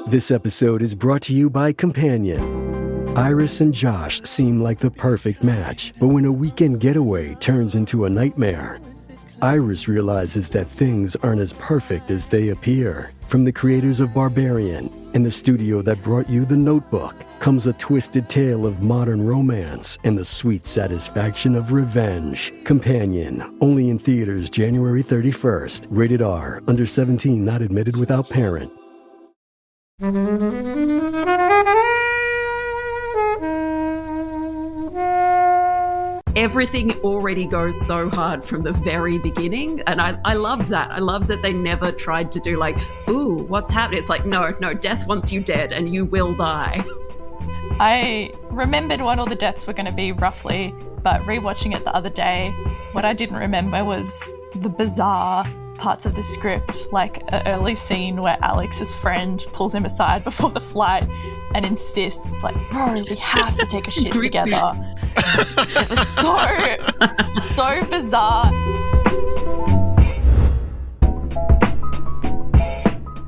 This episode is brought to you by Companion. Iris and Josh seem like the perfect match, but when a weekend getaway turns into a nightmare, Iris realizes that things aren't as perfect as they appear. From the creators of Barbarian and the studio that brought you The Notebook comes a twisted tale of modern romance and the sweet satisfaction of revenge. Companion, only in theaters January 31st. Rated R, under 17, not admitted without parent. Everything already goes so hard from the very beginning, and I loved that. I loved that they never tried to do like, ooh, what's happening? It's like, no, death wants you dead and you will die. I remembered what all the deaths were going to be roughly, but rewatching it the other day, what I didn't remember was the bizarre parts of the script, like an early scene where Alex's friend pulls him aside before the flight and insists, like, bro, we have to take a shit together. It was so bizarre.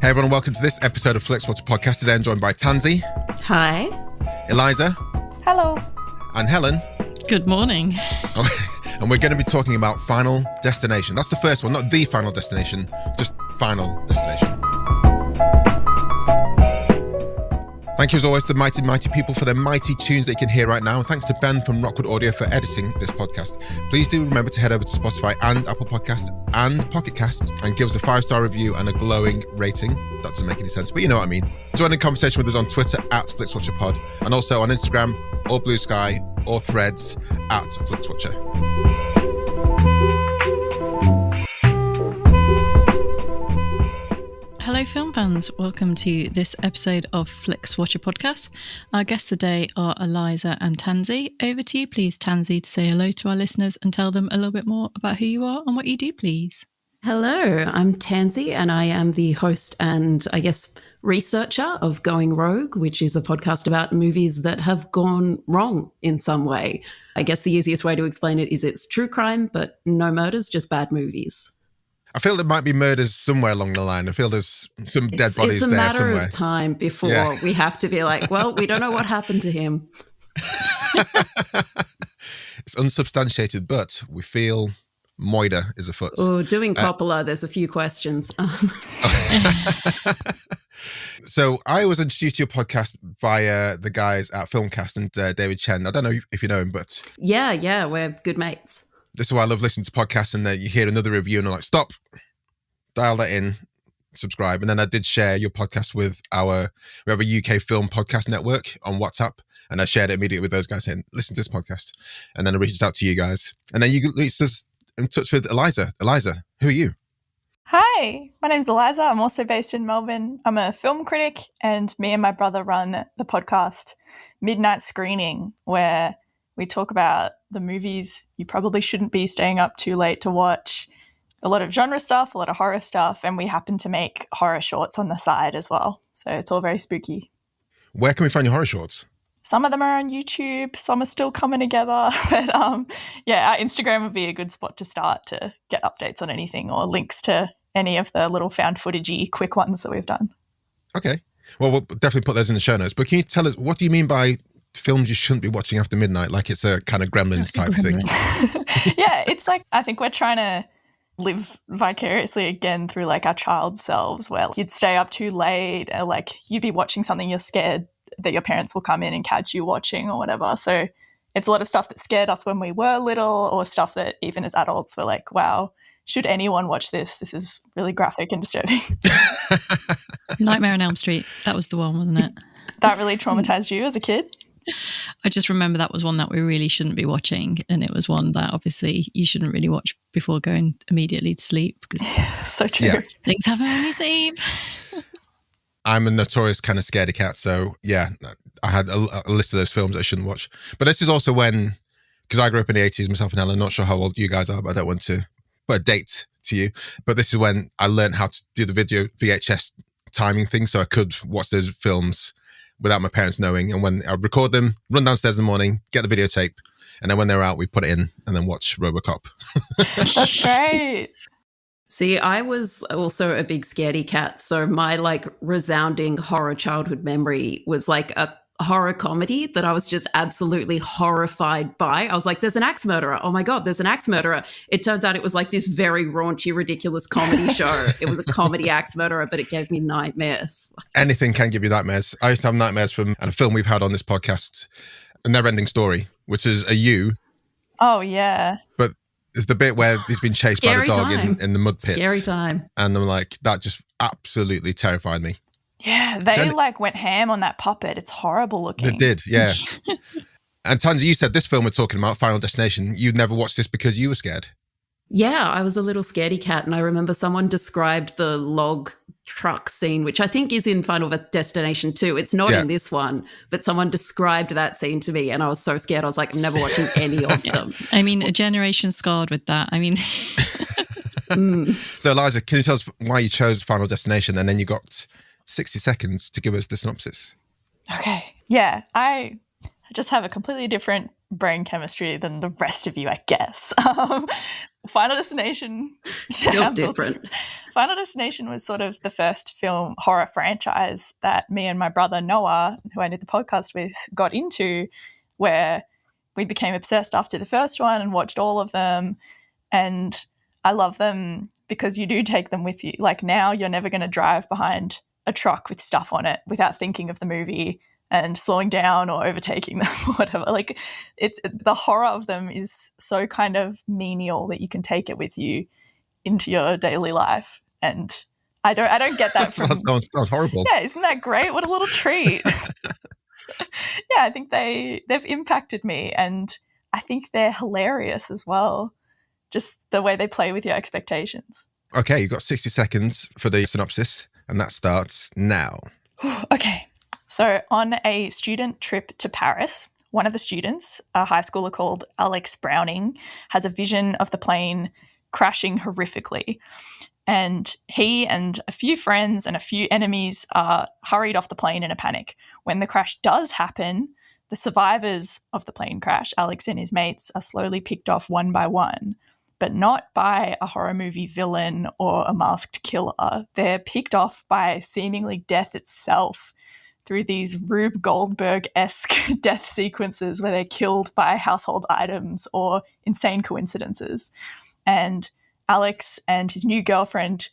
Hey everyone, welcome to this episode of Flixwatcher podcast. Today I'm joined by Tansy. Hi. Eliza. Hello. And Helen. Good morning. And we're going to be talking about Final Destination. That's the first one, not the Final Destination, just Final Destination. Thank you as always to mighty people for their mighty tunes that you can hear right now. And thanks to Ben from Rockwood Audio for editing this podcast. Please do remember to head over to Spotify and Apple Podcasts and Pocket Casts and give us a 5-star review and a glowing rating. That doesn't make any sense, but you know what I mean. Join the conversation with us on Twitter at FlixWatcherPod and also on Instagram or Blue Sky or Threads at Flixwatcher. Hello film fans, welcome to this episode of Flixwatcher podcast. Our guests today are Eliza and Tansy. Over to you please, Tansy, to say hello to our listeners and tell them a little bit more about who you are and what you do, please. Hello, I'm Tansy and I am the host and I guess researcher of Going Rogue, which is a podcast about movies that have gone wrong in some way. I guess the easiest way to explain it is it's true crime, but no murders, just bad movies. I feel there might be murders somewhere along the line. I feel there's some dead bodies there somewhere. It's a matter of time before we have to be like, well, we don't know what happened to him. It's unsubstantiated, but we feel moida is afoot. Oh, doing Coppola, there's a few questions. So I was introduced to your podcast via the guys at Filmcast and David Chen. I don't know if you know him, but... Yeah, we're good mates. This is why I love listening to podcasts and you hear another review and I'm like, stop, dial that in, subscribe. And then I did share your podcast with we have a UK film podcast network on WhatsApp. And I shared it immediately with those guys saying, listen to this podcast. And then I reached out to you guys. And then you reached us in touch with Eliza. Eliza, who are you? Hi, my name's Eliza. I'm also based in Melbourne. I'm a film critic and me and my brother run the podcast Midnight Screening, where we talk about the movies you probably shouldn't be staying up too late to watch, a lot of genre stuff, a lot of horror stuff, and we happen to make horror shorts on the side as well. So it's all very spooky. Where can we find your horror shorts? Some of them are on YouTube, some are still coming together. But our Instagram would be a good spot to start to get updates on anything or links to any of the little found footagey quick ones that we've done. Okay. Well, we'll definitely put those in the show notes. But can you tell us, what do you mean by films you shouldn't be watching after midnight, like it's a kind of Gremlins type thing? Yeah, it's like, I think we're trying to live vicariously again through like our child selves, where you'd stay up too late or like you'd be watching something you're scared that your parents will come in and catch you watching or whatever. So it's a lot of stuff that scared us when we were little, or stuff that even as adults we're like, wow, should anyone watch this? This is really graphic and disturbing. Nightmare on Elm Street, that was the one, wasn't it? That really traumatized you as a kid? I just remember that was one that we really shouldn't be watching, and it was one that obviously you shouldn't really watch before going immediately to sleep, because so true. Yeah. Things happen when you sleep. I'm a notorious kind of scaredy cat, so yeah, I had a list of those films I shouldn't watch. But this is also when, because I grew up in the 80s myself and Ellen, not sure how old you guys are, but I don't want to put a date to you, but this is when I learned how to do the video VHS timing thing, so I could watch those films without my parents knowing. And when I record them, run downstairs in the morning, get the videotape, and then when they're out, we put it in and then watch RoboCop. That's great. See, I was also a big scaredy cat. So my like resounding horror childhood memory was like a horror comedy that I was just absolutely horrified by. I was like, there's an axe murderer. Oh my God, there's an axe murderer. It turns out it was like this very raunchy, ridiculous comedy show. It was a comedy axe murderer, but it gave me nightmares. Anything can give you nightmares. I used to have nightmares from a film we've had on this podcast, A Never-Ending Story, which is a U. Oh, yeah. But it's the bit where he's been chased by the dog in the mud pits. Scary time. And I'm like, that just absolutely terrified me. Yeah, they like went ham on that puppet. It's horrible looking. They did, yeah. And Tansy, you said this film we're talking about, Final Destination, you'd never watched this because you were scared. Yeah, I was a little scaredy cat, and I remember someone described the log truck scene, which I think is in Final Destination 2. It's not in this one, but someone described that scene to me, and I was so scared. I was like, I'm never watching any of them. I mean, a generation scarred with that. I mean... So, Eliza, can you tell us why you chose Final Destination, and then you got 60 seconds to give us the synopsis? Okay. Yeah, I just have a completely different brain chemistry than the rest of you, I guess. Final Destination... You're different. Final Destination was sort of the first film horror franchise that me and my brother Noah, who I did the podcast with, got into, where we became obsessed after the first one and watched all of them. And I love them because you do take them with you. Like now you're never going to drive behind a truck with stuff on it without thinking of the movie and slowing down or overtaking them or whatever. Like it's the horror of them is so kind of menial that you can take it with you into your daily life. And I don't get that from... sounds horrible. Yeah, isn't that great? What a little treat. Yeah, I think they've impacted me, and I think they're hilarious as well. Just the way they play with your expectations. Okay, you've got 60 seconds for the synopsis, and that starts now. Okay. So on a student trip to Paris, one of the students, a high schooler called Alex Browning, has a vision of the plane crashing horrifically. And he and a few friends and a few enemies are hurried off the plane in a panic. When the crash does happen, the survivors of the plane crash, Alex and his mates, are slowly picked off one by one, but not by a horror movie villain or a masked killer. They're picked off by seemingly death itself through these Rube Goldberg-esque death sequences where they're killed by household items or insane coincidences. And Alex and his new girlfriend,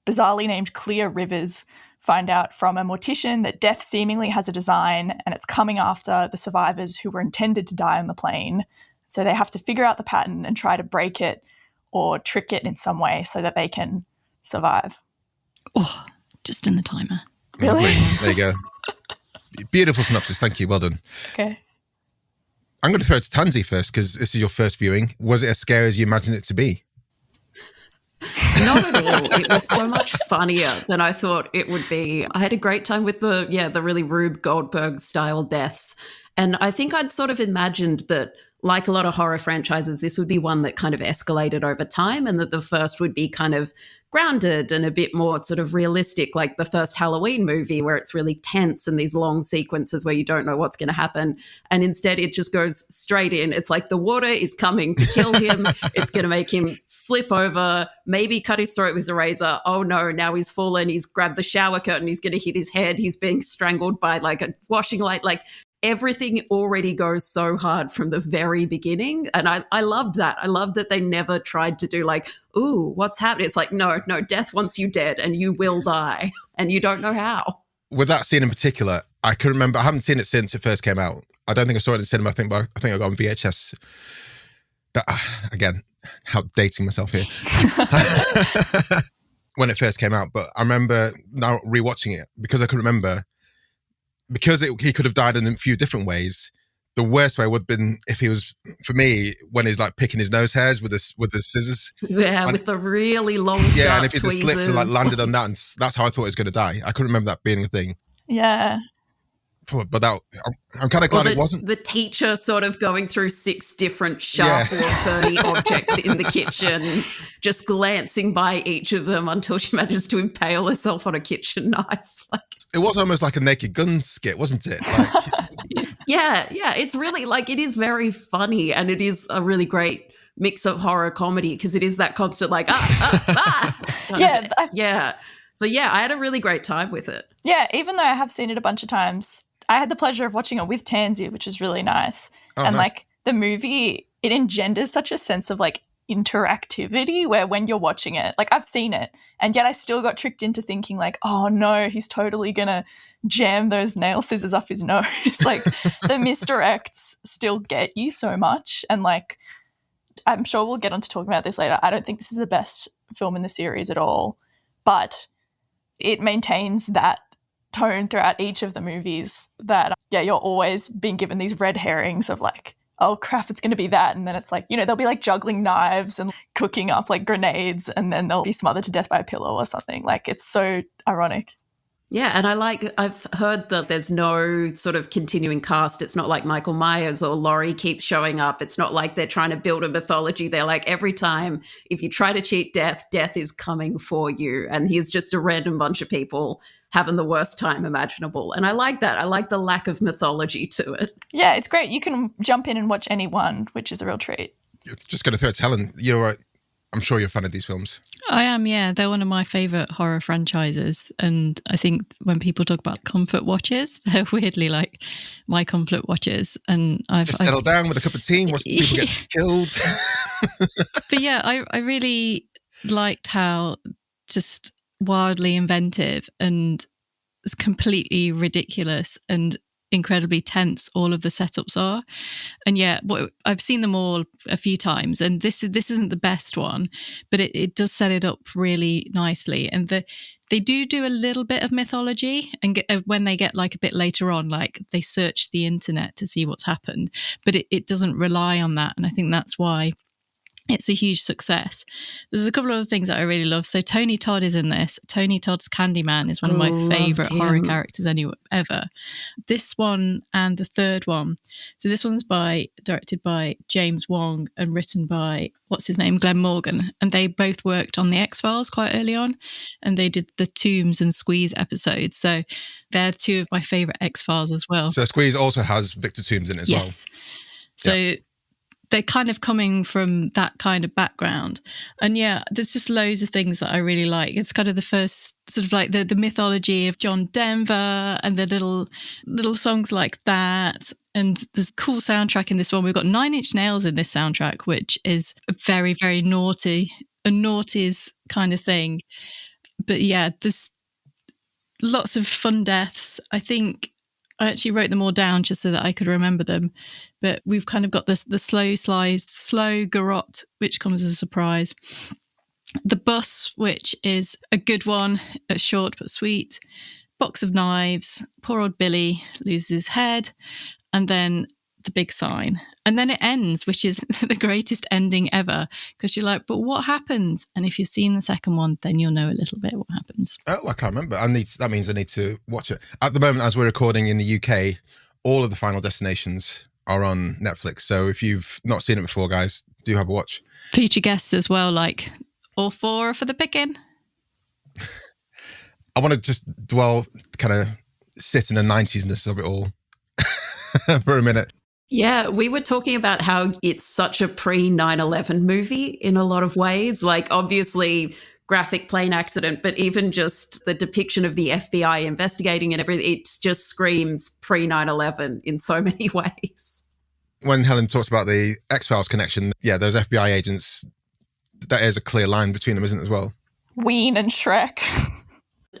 bizarrely named Clear Rivers, find out from a mortician that death seemingly has a design and it's coming after the survivors who were intended to die on the plane. So they have to figure out the pattern and try to break it or trick it in some way so that they can survive. Oh, just in the timer. Really? There you go. Beautiful synopsis. Thank you. Well done. Okay. I'm going to throw it to Tansy first because this is your first viewing. Was it as scary as you imagined it to be? Not at all. It was so much funnier than I thought it would be. I had a great time with the really Rube Goldberg style deaths. And I think I'd sort of imagined that, like a lot of horror franchises, this would be one that kind of escalated over time, and that the first would be kind of grounded and a bit more sort of realistic, like the first Halloween movie where it's really tense and these long sequences where you don't know what's going to happen. And instead it just goes straight in. It's like the water is coming to kill him. It's going to make him slip over, maybe cut his throat with a razor. Oh no, now he's fallen. He's grabbed the shower curtain. He's going to hit his head. He's being strangled by like a washing light. Like everything already goes so hard from the very beginning. And I loved that. I loved that they never tried to do like, ooh, what's happening? It's like, no, death wants you dead and you will die and you don't know how. With that scene in particular, I can remember, I haven't seen it since it first came out. I don't think I saw it in the cinema, I think I got it on VHS. That, again, how dating myself here. When it first came out. But I remember now rewatching it because I could remember, because he could have died in a few different ways. The worst way would have been if he was, for me, when he's like picking his nose hairs with the scissors. Yeah, and, with the really long yeah, and if he tweezers. just slipped and like landed on that, and that's how I thought he was going to die. I couldn't remember that being a thing. Yeah. But that, I'm kind of glad it wasn't. The teacher sort of going through 6 different sharp or burny objects in the kitchen, just glancing by each of them until she manages to impale herself on a kitchen knife. It was almost like a Naked Gun skit, wasn't it? Like, yeah. It's really like, it is very funny and it is a really great mix of horror comedy, because it is that constant like yeah. So yeah, I had a really great time with it. Yeah, even though I have seen it a bunch of times, I had the pleasure of watching it with Tansy, which is really nice. And nice. like the movie, it engenders such a sense of like interactivity where when you're watching it, like I've seen it and yet I still got tricked into thinking like, oh no, he's totally gonna jam those nail scissors up his nose. Like the misdirects still get you so much. And like, I'm sure we'll get on to talking about this later. I don't think this is the best film in the series at all, but it maintains that tone throughout each of the movies that, you're always being given these red herrings of like, oh crap, it's going to be that. And then it's like, they'll be like juggling knives and cooking up like grenades and then they'll be smothered to death by a pillow or something. Like it's so ironic. Yeah, and I've heard that there's no sort of continuing cast. It's not like Michael Myers or Laurie keeps showing up. It's not like they're trying to build a mythology. They're like, every time if you try to cheat death, death is coming for you. And he's just a random bunch of people having the worst time imaginable. And I like that. I like the lack of mythology to it. Yeah, it's great. You can jump in and watch any one, which is a real treat. Just going to throw it to Helen. I'm sure you're a fan of these films. I am, yeah. They're one of my favourite horror franchises. And I think when people talk about comfort watches, they're weirdly like my comfort watches. And I've settle down with a cup of tea and watch people get killed. But yeah, I really liked how just wildly inventive and completely ridiculous and incredibly tense all of the setups are. And yeah, I've seen them all a few times, and this isn't the best one, but it does set it up really nicely. And they do a little bit of mythology, and when they get like a bit later on, like they search the internet to see what's happened, but it doesn't rely on that. And I think that's why it's a huge success. There's a couple of other things that I really love. So Tony Todd is in this. Tony Todd's Candyman is one of my favourite horror characters ever. This one and the third one. So this one's directed by James Wong and written by, Glen Morgan. And they both worked on the X-Files quite early on. And they did the Tombs and Squeeze episodes. So they're two of my favourite X-Files as well. So Squeeze also has Victor Toombs in it as well. So they're kind of coming from that kind of background. And yeah, there's just loads of things that I really like. It's kind of the first sort of like the mythology of John Denver and the little songs like that. And there's a cool soundtrack in this one. We've got 9 Inch Nails in this soundtrack, which is a very, very naughty, a naughties kind of thing. But yeah, there's lots of fun deaths. I think I actually wrote them all down just so that I could remember them. But we've kind of got the slow garrote, which comes as a surprise. The bus, which is a good one, short but sweet. Box of knives. Poor old Billy loses his head. And then the big sign. And then it ends, which is the greatest ending ever. Because you're like, but what happens? And if you've seen the second one, then you'll know a little bit what happens. Oh, I can't remember. That means I need to watch it. At the moment, as we're recording in the UK, all of the Final Destinations are on Netflix. So if you've not seen it before, guys, do have a watch. Future guests as well, like all 4 are for the picking. I want to just kind of sit in the 90s-ness of it all for a minute. Yeah, we were talking about how it's such a pre-9/11 movie in a lot of ways. Like, obviously, graphic plane accident, but even just the depiction of the FBI investigating and everything, it just screams pre-9/11 in so many ways. When Helen talks about the X-Files connection, yeah, those FBI agents, that is a clear line between them, isn't it, as well? Ween and Shrek.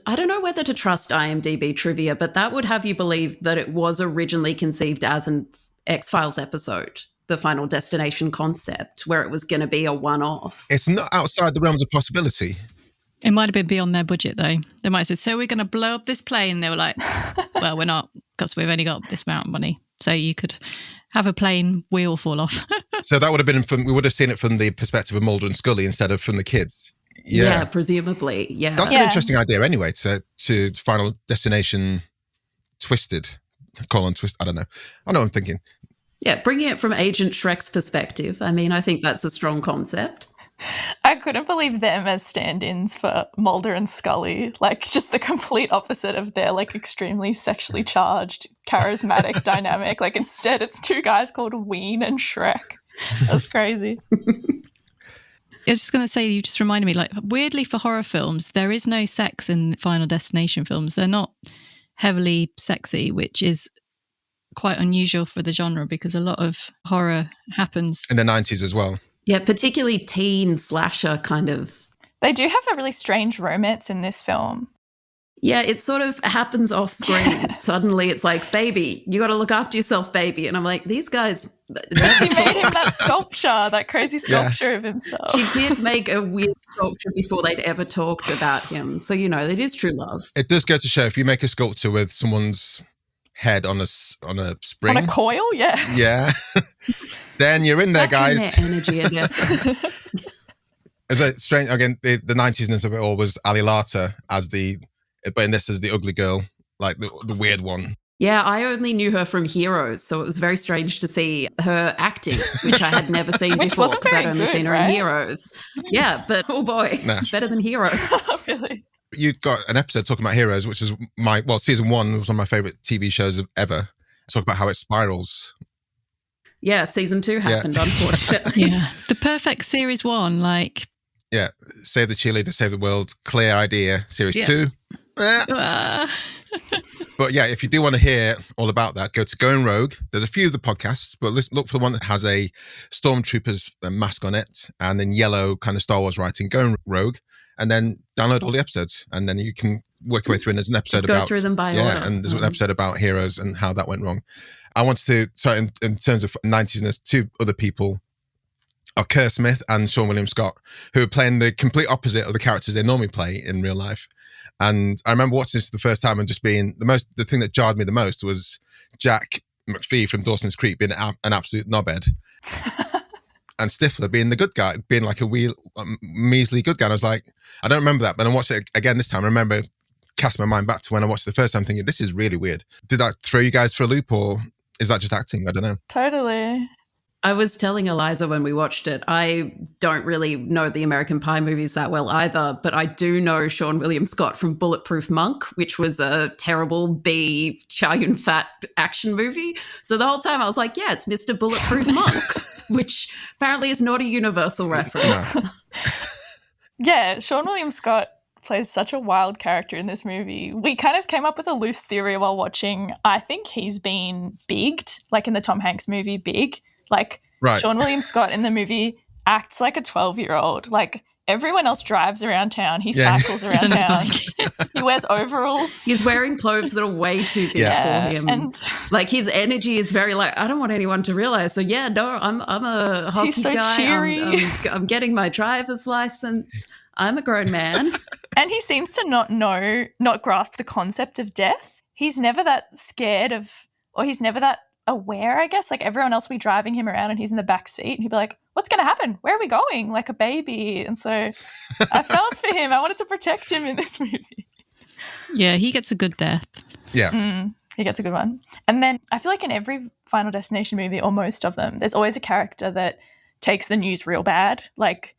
I don't know whether to trust IMDb trivia, but that would have you believe that it was originally conceived as an X-Files episode, the Final Destination concept, where it was going to be a one-off. It's not outside the realms of possibility. It might have been beyond their budget, though. They might have said, so we're going to blow up this plane. They were like, well, we're not, because we've only got this amount of money. So you could have a plane wheel fall off. So that would have been we would have seen it from the perspective of Mulder and Scully instead of from the kids. Yeah, presumably. Yeah. That's an interesting idea anyway, to Final Destination Twisted. Twist. I don't know. I know what I'm thinking. Yeah, bringing it from Agent Shrek's perspective. I mean, I think that's a strong concept. I couldn't believe them as stand-ins for Mulder and Scully. Like, just the complete opposite of their, like, extremely sexually charged, charismatic dynamic. Like, instead, it's 2 guys called Ween and Shrek. That's crazy. I was just going to say, you just reminded me, like, weirdly for horror films, there is no sex in Final Destination films. They're not heavily sexy, which is quite unusual for the genre because a lot of horror happens in the 90s as well. Yeah, particularly teen slasher kind of. They do have a really strange romance in this film. Yeah, it sort of happens off screen. Suddenly it's like, baby, you got to look after yourself, baby. And I'm like, these guys. She made him that sculpture, that crazy sculpture of himself. She did make a weird sculpture before they'd ever talked about him. So, you know, it is true love. It does go to show if you make a sculpture with someone's head on a spring. On a coil, yeah. Yeah. Then you're in there, guys. Their energy, I guess. It's like strange. Again, the 90s-ness of it all was Ali Larter as but in this as the ugly girl, like the weird one. Yeah, I only knew her from Heroes, so it was very strange to see her acting, which I had never seen before because I'd only seen her in Heroes. Yeah, but oh boy, it's better than Heroes. Really? You got an episode talking about Heroes, which is season 1 was one of my favorite TV shows ever. Talk about how it spirals. Yeah, season 2 happened, unfortunately. Yeah, the perfect series 1, like. Yeah, save the cheerleader, save the world, clear idea, series 2. But yeah, if you do want to hear all about that, go to Going Rogue. There's a few of the podcasts, but look for the one that has a Stormtrooper's mask on it and in yellow kind of Star Wars writing, Going Rogue, and then download all the episodes. And then you can work your way through, and there's an episode about... go through them by order. And there's an episode about Heroes and how that went wrong. I wanted to, so in terms of 90s-ness, 2 other people are Kerr Smith and Sean William Scott, who are playing the complete opposite of the characters they normally play in real life. And I remember watching this the first time and just being the thing that jarred me the most was Jack McPhee from Dawson's Creek being an absolute knobhead. And Stifler being the good guy, being like a measly good guy. And I was like, I don't remember that, but I watched it again this time. I remember casting my mind back to when I watched it the first time thinking, this is really weird. Did that throw you guys for a loop or is that just acting? I don't know. Totally. I was telling Eliza when we watched it, I don't really know the American Pie movies that well either, but I do know Sean William Scott from Bulletproof Monk, which was a terrible B Chow Yun-Fat action movie. So the whole time I was like, yeah, it's Mr. Bulletproof Monk, which apparently is not a universal reference. No. Yeah, Sean William Scott plays such a wild character in this movie. We kind of came up with a loose theory while watching. I think he's been bigged, like in the Tom Hanks movie Big. Like, right. Sean William Scott in the movie acts like a 12-year-old. Like, everyone else drives around town. He cycles around town. He wears overalls. He's wearing clothes that are way too big for him. And like, his energy is very like, I don't want anyone to realize. So, yeah, no, I'm a hockey he's so guy. Cheery. I'm getting my driver's license. I'm a grown man. And he seems to not grasp the concept of death. He's never that scared of, or he's never that aware, I guess. Like everyone else will be driving him around and he's in the back seat and he'd be like, what's going to happen? Where are we going? Like a baby. And so I felt for him. I wanted to protect him in this movie. Yeah, he gets a good death. Yeah. He gets a good one. And then I feel like in every Final Destination movie, or most of them, there's always a character that takes the news real bad. Like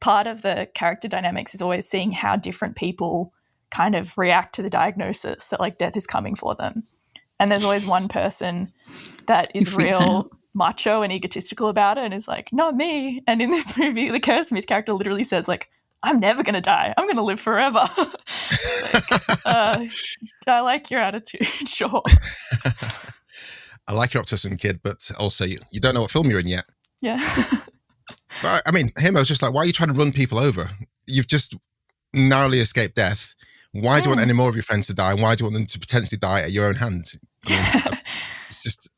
part of the character dynamics is always seeing how different people kind of react to the diagnosis that like death is coming for them. And there's always one person that is real macho and egotistical about it and is like, not me. And in this movie, the Kerr Smith character literally says like, I'm never going to die. I'm going to live forever. I like your attitude, sure. I like your optimism, kid, but also you don't know what film you're in yet. Yeah. But I mean, I was just like, why are you trying to run people over? You've just narrowly escaped death. Why do you want any more of your friends to die? And why do you want them to potentially die at your own hand? I mean, it's just...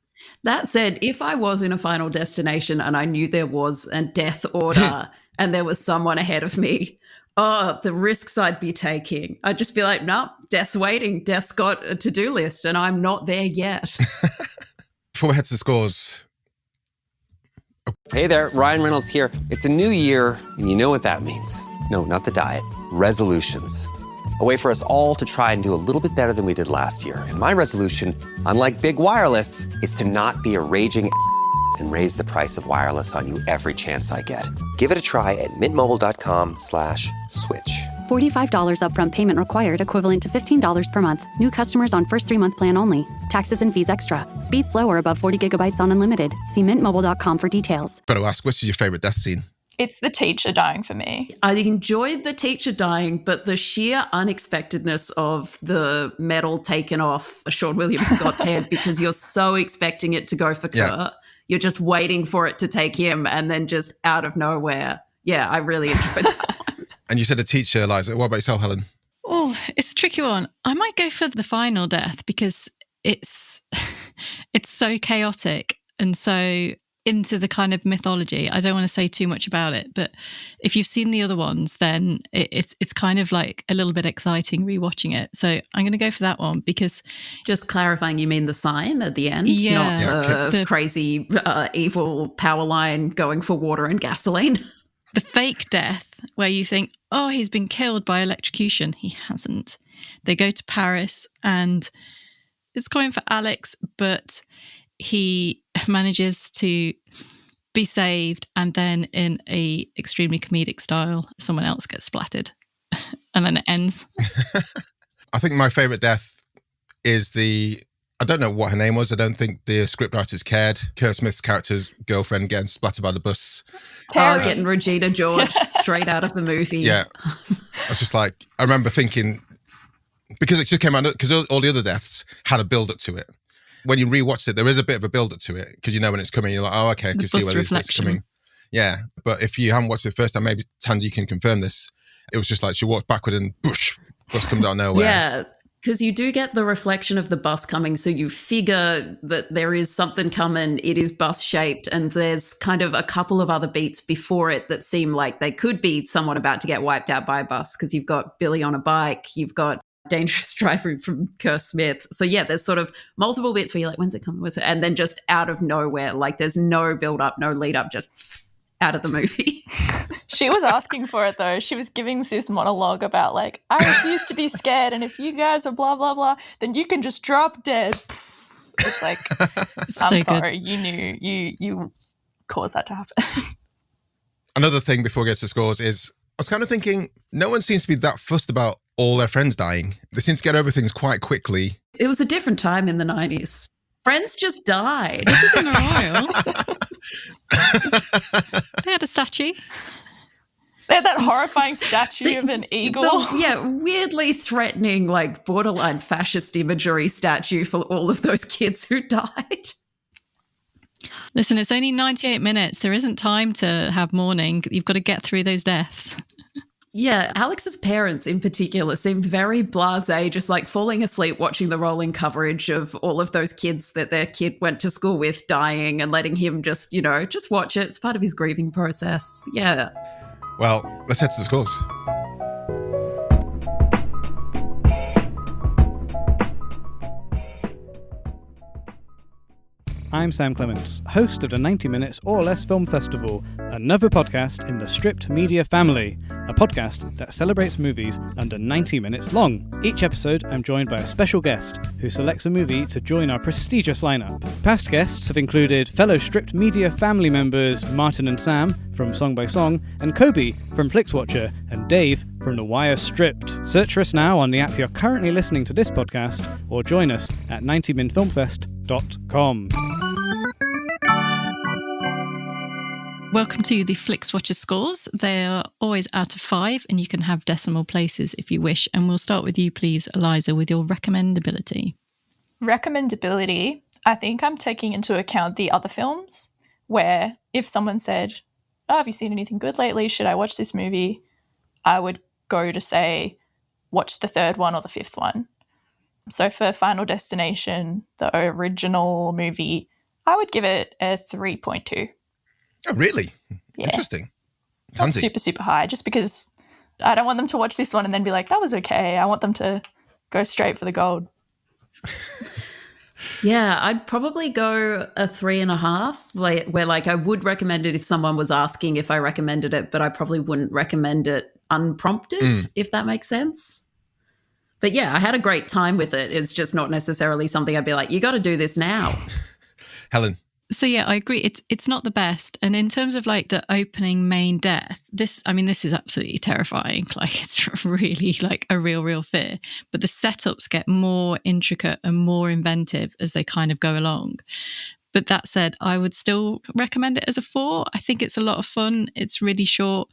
That said, if I was in a Final Destination and I knew there was a death order and there was someone ahead of me, the risks I'd be taking. I'd just be like, nope, death's waiting. Death's got a to-do list and I'm not there yet. Before we head to the scores... Hey there, Ryan Reynolds here. It's a new year, and you know what that means. No, not the diet. Resolutions. A way for us all to try and do a little bit better than we did last year. And my resolution, unlike big wireless, is to not be a raging and raise the price of wireless on you every chance I get. Give it a try at mintmobile.com/switch. $45 upfront payment required, equivalent to $15 per month. New customers on first 3-month plan only. Taxes and fees extra. Speed slower above 40 gigabytes on unlimited. See mintmobile.com for details. Got to ask, which is your favorite death scene? It's the teacher dying for me. I enjoyed the teacher dying, but the sheer unexpectedness of the medal taken off Sean William Scott's head, because you're so expecting it to go for Kerr. Yeah. You're just waiting for it to take him, and then just out of nowhere. Yeah, I really enjoyed that one. And you said a teacher, Eliza. What about yourself, Helen? Oh, it's a tricky one. I might go for the final death because it's so chaotic and so into the kind of mythology. I don't want to say too much about it, but if you've seen the other ones, then it's kind of like a little bit exciting rewatching it. So I'm going to go for that one because... Just clarifying, you mean the sign at the end? Yeah. Not the crazy evil power line going for water and gasoline? The fake death where you think, oh, he's been killed by electrocution. He hasn't. They go to Paris and it's going for Alex, but he manages to be saved, and then in a extremely comedic style, someone else gets splattered and then it ends. I think my favourite death is I don't know what her name was. I don't think the scriptwriters cared. Kerr Smith's character's girlfriend getting splattered by the bus. Oh, getting Regina George straight out of the movie. Yeah. I was just like, I remember thinking, because it just came out, because all the other deaths had a build-up to it. When you rewatch it, there is a bit of a build-up to it, because you know when it's coming. You're like, oh, okay, I can see where it's coming. Yeah, but if you haven't watched it the first time, maybe Tansy can confirm this. It was just like she walked backward and bus comes out of nowhere. Yeah, because you do get the reflection of the bus coming, so you figure that there is something coming. It is bus-shaped, and there's kind of a couple of other beats before it that seem like they could be someone about to get wiped out by a bus, because you've got Billy on a bike, you've got dangerous driving from Kerr Smith. So yeah, there's sort of multiple bits where you're like, when's it coming? And then just out of nowhere, like there's no build up, no lead up, just out of the movie. She was asking for it though. She was giving this monologue about like, I refuse to be scared, and if you guys are blah, blah, blah, then you can just drop dead. It's like, I'm sorry, you knew, you caused that to happen. Another thing before we get to scores is, I was kind of thinking, no one seems to be that fussed about all their friends dying. They seem to get over things quite quickly. It was a different time in the 90s. Friends just died. This isn't royal. They had a statue. They had that horrifying statue of an eagle. Weirdly threatening, like borderline fascist imagery statue for all of those kids who died. Listen, it's only 98 minutes. There isn't time to have mourning. You've got to get through those deaths. Yeah, Alex's parents in particular seemed very blasé, just like falling asleep watching the rolling coverage of all of those kids that their kid went to school with dying, and letting him just, just watch it. It's part of his grieving process. Yeah. Well, let's head to the scores. I'm Sam Clements, host of the 90 Minutes or Less Film Festival, another podcast in the Stripped Media family, a podcast that celebrates movies under 90 minutes long. Each episode, I'm joined by a special guest who selects a movie to join our prestigious lineup. Past guests have included fellow Stripped Media family members Martin and Sam from Song by Song, and Kobe from Flixwatcher, and Dave from The Wire Stripped. Search for us now on the app you're currently listening to this podcast, or join us at 90minfilmfest.com. Welcome to the Flixwatcher scores. They are always out of 5, and you can have decimal places if you wish. And we'll start with you, please, Eliza, with your recommendability. Recommendability, I think I'm taking into account the other films, where if someone said, oh, have you seen anything good lately? Should I watch this movie? I would go to say, watch the third one or the fifth one. So for Final Destination, the original movie, I would give it a 3.2. Oh, really? Yeah. Interesting. Not super, super high, just because I don't want them to watch this one and then be like, that was okay. I want them to go straight for the gold. Yeah, I'd probably go a 3.5, where I would recommend it if someone was asking if I recommended it, but I probably wouldn't recommend it unprompted, if that makes sense. But yeah, I had a great time with it. It's just not necessarily something I'd be like, you got to do this now. Helen? So yeah, I agree. It's not the best. And in terms of like the opening main death, this is absolutely terrifying. Like it's really like a real fear. But the setups get more intricate and more inventive as they kind of go along. But that said, I would still recommend it as a 4. I think it's a lot of fun. It's really short.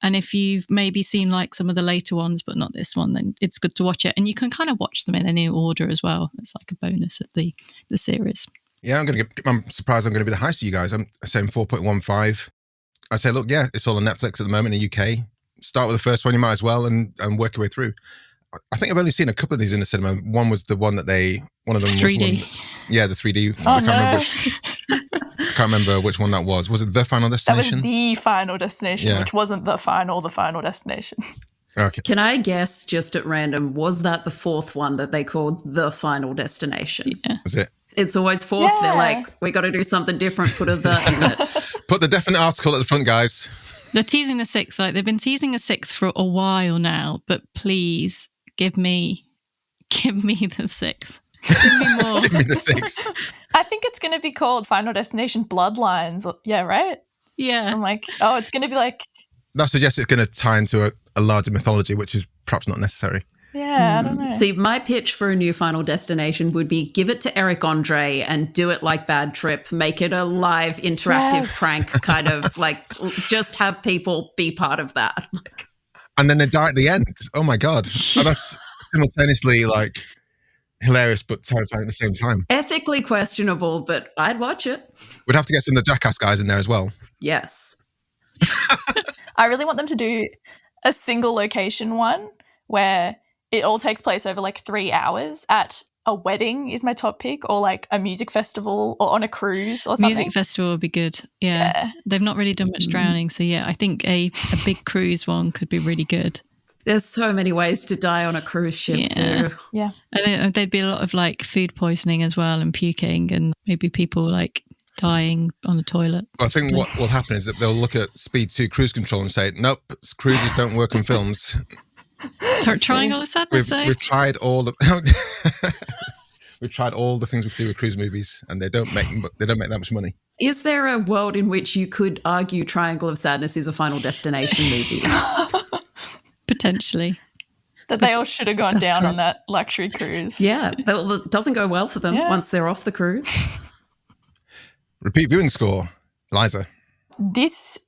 And if you've maybe seen like some of the later ones, but not this one, then it's good to watch it. And you can kind of watch them in any order as well. It's like a bonus of the series. Yeah, I'm surprised I'm going to be the highest of you guys. I'm saying 4.15. I say, look, yeah, it's all on Netflix at the moment in the UK. Start with the first one, you might as well, and work your way through. I think I've only seen a couple of these in the cinema. One was the one that one of them 3D. was the 3D. Oh, I can't remember which one that was. Was it The Final Destination? That was The Final Destination, which wasn't the final destination. Okay. Can I guess just at random, was that the 4th one that they called The Final Destination? Yeah. Was it? It's always 4th. Yeah. They're like, we got to do something different, put a the in it. Put the definite article at the front, guys. They're teasing the 6th. Like they've been teasing a 6th for a while now, but please give me the 6th. Give me more. Give me the 6th. I think it's going to be called Final Destination Bloodlines. Yeah, right? Yeah. So I'm like, oh, it's going to be like... That suggests it's going to tie into a larger mythology, which is perhaps not necessary. Yeah, I don't know. See, my pitch for a new Final Destination would be give it to Eric Andre and do it like Bad Trip. Make it a live interactive prank kind of like just have people be part of that. And then they die at the end. Oh my God. And that's simultaneously like hilarious but terrifying at the same time. Ethically questionable, but I'd watch it. We'd have to get some of the Jackass guys in there as well. Yes. I really want them to do a single location one where it all takes place over like 3 hours at a wedding is my top pick, or like a music festival or on a cruise or something. Music festival would be good. Yeah. They've not really done much drowning. So yeah, I think a big cruise one could be really good. There's so many ways to die on a cruise ship too. Yeah. And there'd be a lot of like food poisoning as well and puking and maybe people like dying on the toilet. I think what will happen is that they'll look at Speed 2 cruise control and say, nope, cruises don't work in films. Triangle of Sadness, We've tried all the we've tried all the things we can do with cruise movies, and they don't make that much money. Is there a world in which you could argue Triangle of Sadness is a Final Destination movie? Potentially. That they all should have gone down on that luxury cruise. Yeah, it doesn't go well for them once they're off the cruise. Repeat viewing score, Eliza. This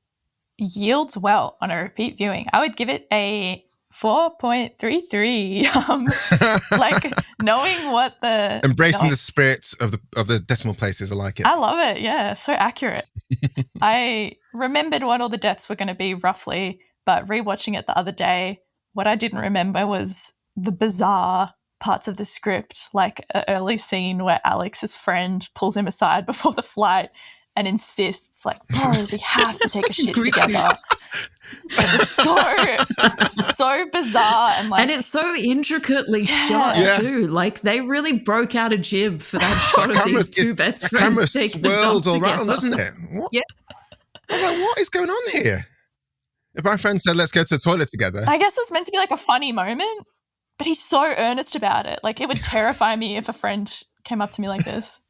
yields well on a repeat viewing. I would give it a 4.33. Like knowing what the embracing the spirits of the decimal places. I like it. I love it. Yeah, so accurate. I remembered what all the deaths were going to be roughly, but rewatching it the other day, what I didn't remember was the bizarre parts of the script, like an early scene where Alex's friend pulls him aside before the flight and insists, like, bro, we have to take a shit together. It's so bizarre and like, and it's so intricately shot too. Like they really broke out a jib for that shot of these two best friends. Camera taking the swirls dump all around, together. doesn't it? What? Yeah. I was like, what is going on here? If my friend said, let's go to the toilet together. I guess it was meant to be like a funny moment, but he's so earnest about it. Like it would terrify me if a friend came up to me like this.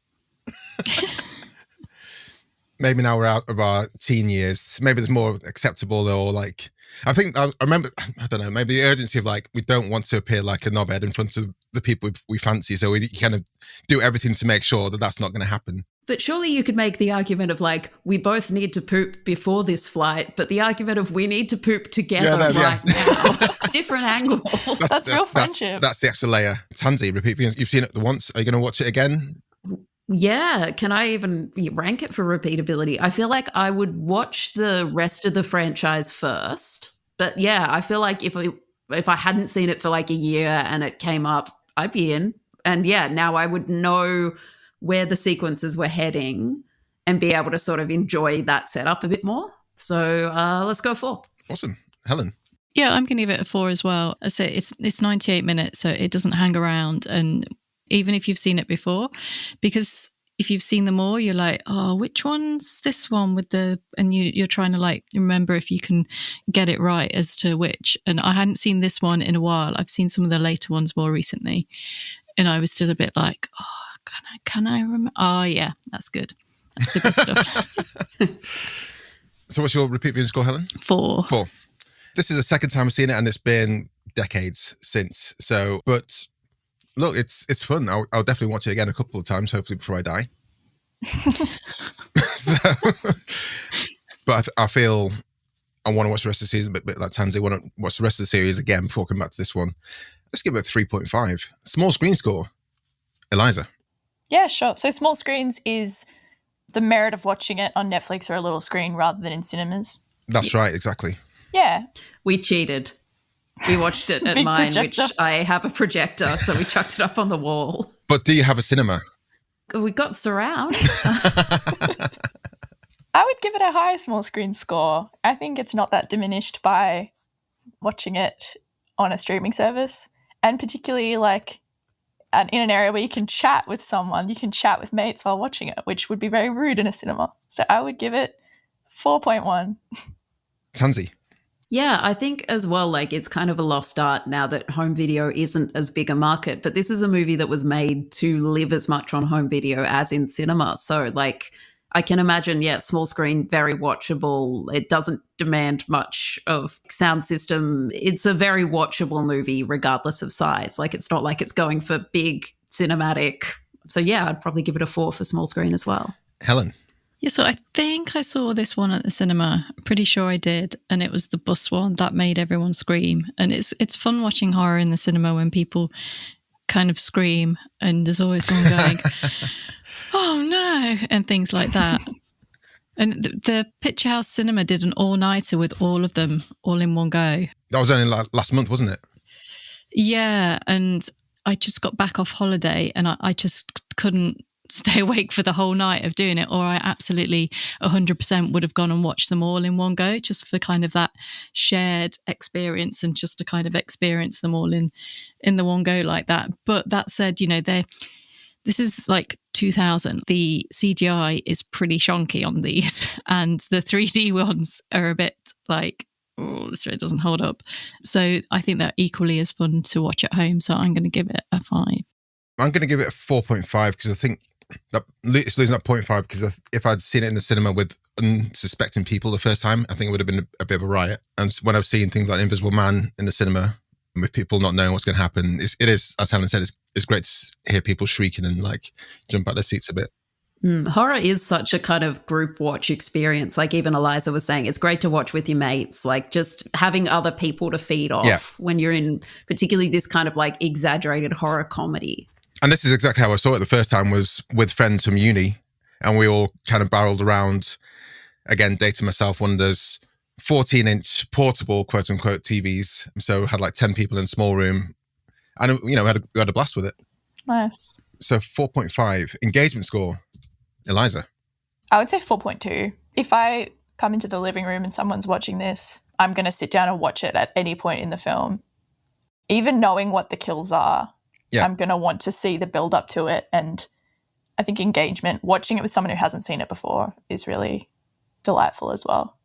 Maybe now we're out of our teen years. Maybe it's more acceptable, or like, I think I remember, I don't know, maybe the urgency of like, we don't want to appear like a knobhead in front of the people we fancy. So we kind of do everything to make sure that that's not going to happen. But surely you could make the argument of like, we both need to poop before this flight, but the argument of we need to poop together now. Different angle. That's real friendship. That's the extra layer. Tansy, repeat. You've seen it once. Are you going to watch it again? Yeah. Can I even rank it for repeatability? I feel like I would watch the rest of the franchise first. But yeah, I feel like if I hadn't seen it for like a year and it came up, I'd be in. And yeah, now I would know where the sequences were heading and be able to sort of enjoy that setup a bit more. So let's go 4. Awesome. Helen? Yeah, I'm going to give it a 4 as well. I say it's 98 minutes, so it doesn't hang around. And even if you've seen it before, because if you've seen them all, you're like, oh, which one's this one with the, and you're trying to like remember if you can get it right as to which. And I hadn't seen this one in a while. I've seen some of the later ones more recently. And I was still a bit like, oh, can I remember? Oh, yeah, that's good. That's the good stuff. So what's your repeat viewing score, Helen? 4. 4. This is the second time I've seen it, and it's been decades since. So, but look, it's fun. I'll definitely watch it again a couple of times, hopefully before I die. But I feel I want to watch the rest of the season, a bit like Tansy. I want to watch the rest of the series again before I come back to this one. Let's give it a 3.5. Small screen score. Eliza. Yeah, sure. So small screens is the merit of watching it on Netflix or a little screen rather than in cinemas. That's right, exactly. Yeah. We cheated. We watched it at Big mine, projector. which I have a projector, so we chucked it up on the wall. But do you have a cinema? We got surround. I would give it a high small screen score. I think it's not that diminished by watching it on a streaming service, and particularly like in an area where you can chat with someone, you can chat with mates while watching it, which would be very rude in a cinema. So I would give it 4.1. Tansy. Yeah, I think as well, like it's kind of a lost art now that home video isn't as big a market, but this is a movie that was made to live as much on home video as in cinema. So like I can imagine, yeah, small screen, very watchable. It doesn't demand much of sound system. It's a very watchable movie regardless of size. Like it's not like it's going for big cinematic. So yeah, I'd probably give it a 4 for small screen as well. Helen. Yeah, so I think I saw this one at the cinema. I'm pretty sure I did. And it was the bus one that made everyone scream. And it's fun watching horror in the cinema when people kind of scream and there's always someone going, oh no, and things like that. And the Picture House Cinema did an all-nighter with all of them all in one go. That was only last month, wasn't it? Yeah, and I just got back off holiday and I just couldn't stay awake for the whole night of doing it, or I absolutely 100% would have gone and watched them all in one go, just for kind of that shared experience and just to kind of experience them all in the one go like that. But that said, you know, this is like 2000. The CGI is pretty shonky on these, and the 3D ones are a bit like, oh, this really doesn't hold up. So I think they're equally as fun to watch at home. So I'm going to give it a 5. I'm going to give it a 4.5 because I think that it's losing that 0.5 because if I'd seen it in the cinema with unsuspecting people the first time, I think it would have been a bit of a riot. And when I've seen things like Invisible Man in the cinema with people not knowing what's going to happen, it is, as Helen said, it's great to hear people shrieking and like jump out their seats a bit. Horror is such a kind of group watch experience. Like even Eliza was saying, it's great to watch with your mates, like just having other people to feed off when you're in particularly this kind of like exaggerated horror comedy. And this is exactly how I saw it the first time, was with friends from uni, and we all kind of barreled around, again, dating myself, one of those 14-inch portable, quote-unquote, TVs. So had like 10 people in a small room. And, you know, we had a blast with it. Nice. So 4.5. Engagement score. Eliza. I would say 4.2. If I come into the living room and someone's watching this, I'm going to sit down and watch it at any point in the film. Even knowing what the kills are, I'm going to want to see the build up to it. And I think engagement, watching it with someone who hasn't seen it before, is really delightful as well.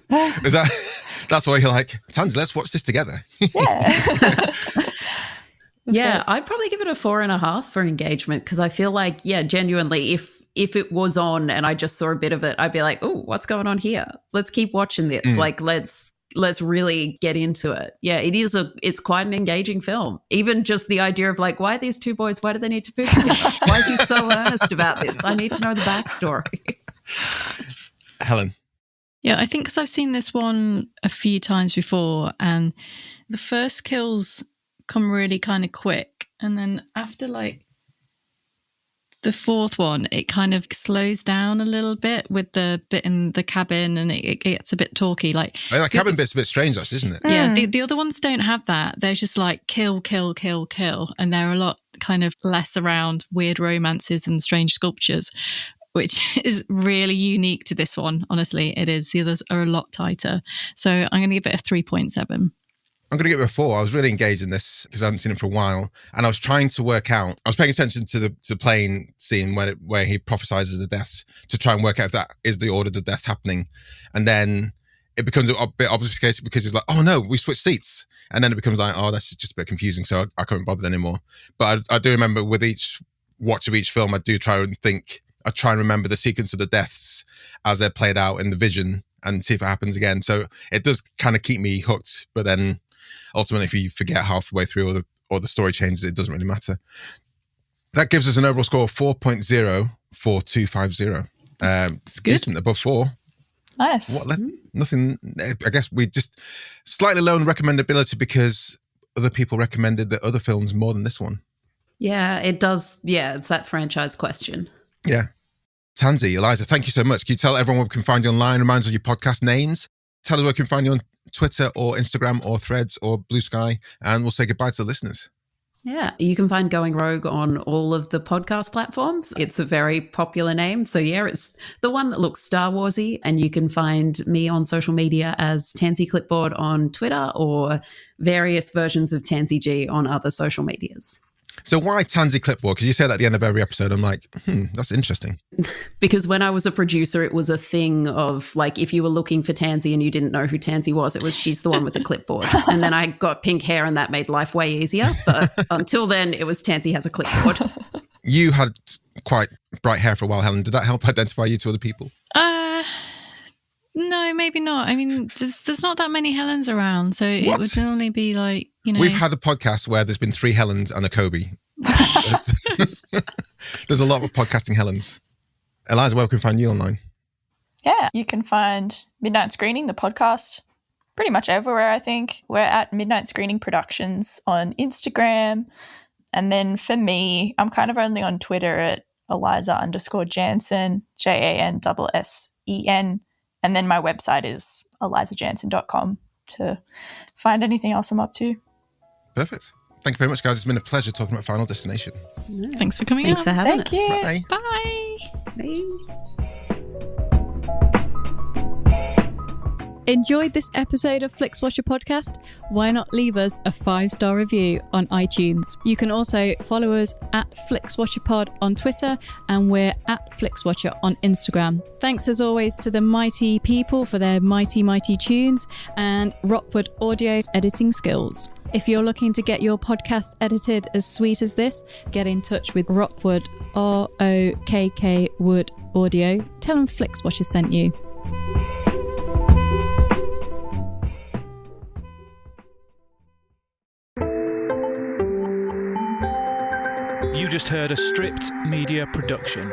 That's why you're like, Tansy, let's watch this together. Yeah. Yeah, I'd probably give it a 4.5 for engagement because I feel like, yeah, genuinely, if it was on and I just saw a bit of it, I'd be like, oh, what's going on here? Let's keep watching this. Like, let's really get into it. Yeah, it's quite an engaging film. Even just the idea of like, why are these two boys? Why do they need to poop together? Why is he so earnest about this? I need to know the backstory. Helen. Yeah, I think because I've seen this one a few times before, and the first kills come really kind of quick, and then after like the fourth one, it kind of slows down a little bit with the bit in the cabin, and it gets a bit talky. Like that cabin bit's a bit strange, actually, isn't it? Yeah, the other ones don't have that. They're just like kill, kill, kill, kill, and they're a lot kind of less around weird romances and strange sculptures, which is really unique to this one. Honestly, it is. The others are a lot tighter. So I'm going to give it a 3.7. I'm going to give it a 4. I was really engaged in this because I hadn't seen it for a while. And I was trying to work out, I was paying attention to the plane scene where he prophesies the deaths to try and work out if that is the order the death's happening. And then it becomes a bit obfuscated because he's like, oh no, we switched seats. And then it becomes like, oh, that's just a bit confusing. So I couldn't bother anymore. But I do remember with each watch of each film, I try and remember the sequence of the deaths as they're played out in the vision and see if it happens again. So it does kind of keep me hooked. But then ultimately, if you forget half the way through or the story changes, it doesn't really matter. That gives us an overall score of 4.04250. It's good. Decent, above 4. Nice. Nothing. I guess we just slightly low in recommendability because other people recommended the other films more than this one. Yeah, it does. Yeah, it's that franchise question. Yeah. Tansy, Eliza, thank you so much. Can you tell everyone where we can find you online? Remind us of your podcast names. Tell us where we can find you on Twitter or Instagram or Threads or Blue Sky. And we'll say goodbye to the listeners. Yeah, you can find Going Rogue on all of the podcast platforms. It's a very popular name. So yeah, it's the one that looks Star Warsy. And you can find me on social media as Tansy Clipboard on Twitter or various versions of Tansy G on other social medias. So why Tansy Clipboard? Because you say that at the end of every episode. I'm like, that's interesting. Because when I was a producer, it was a thing of like, if you were looking for Tansy and you didn't know who Tansy was, it was she's the one with the clipboard. And then I got pink hair and that made life way easier. But until then, it was Tansy has a clipboard. You had quite bright hair for a while, Helen. Did that help identify you to other people? No, maybe not. I mean, there's not that many Helens around, so it would only be like, you know. We've had a podcast where there's been 3 Helens and a Kobe. There's a lot of podcasting Helens. Eliza, where can we find you online? Yeah, you can find Midnight Screening, the podcast, pretty much everywhere, I think. We're at Midnight Screening Productions on Instagram. And then for me, I'm kind of only on Twitter at Eliza_Janssen, JANSSEN. And then my website is elizajanssen.com to find anything else I'm up to. Perfect. Thank you very much, guys. It's been a pleasure talking about Final Destination. Thanks for coming Thanks on. for having Thank you. Bye. Bye. Bye. Enjoyed this episode of Flixwatcher podcast? Why not leave us a 5-star review on iTunes? You can also follow us at FlixWatcherPod on Twitter, and we're at FlixWatcher on Instagram. Thanks as always to the mighty people for their mighty, mighty tunes and Rockwood Audio's editing skills. If you're looking to get your podcast edited as sweet as this, get in touch with Rockwood, ROKK Wood Audio. Tell them Flixwatcher sent you. You just heard a Stripped Media production.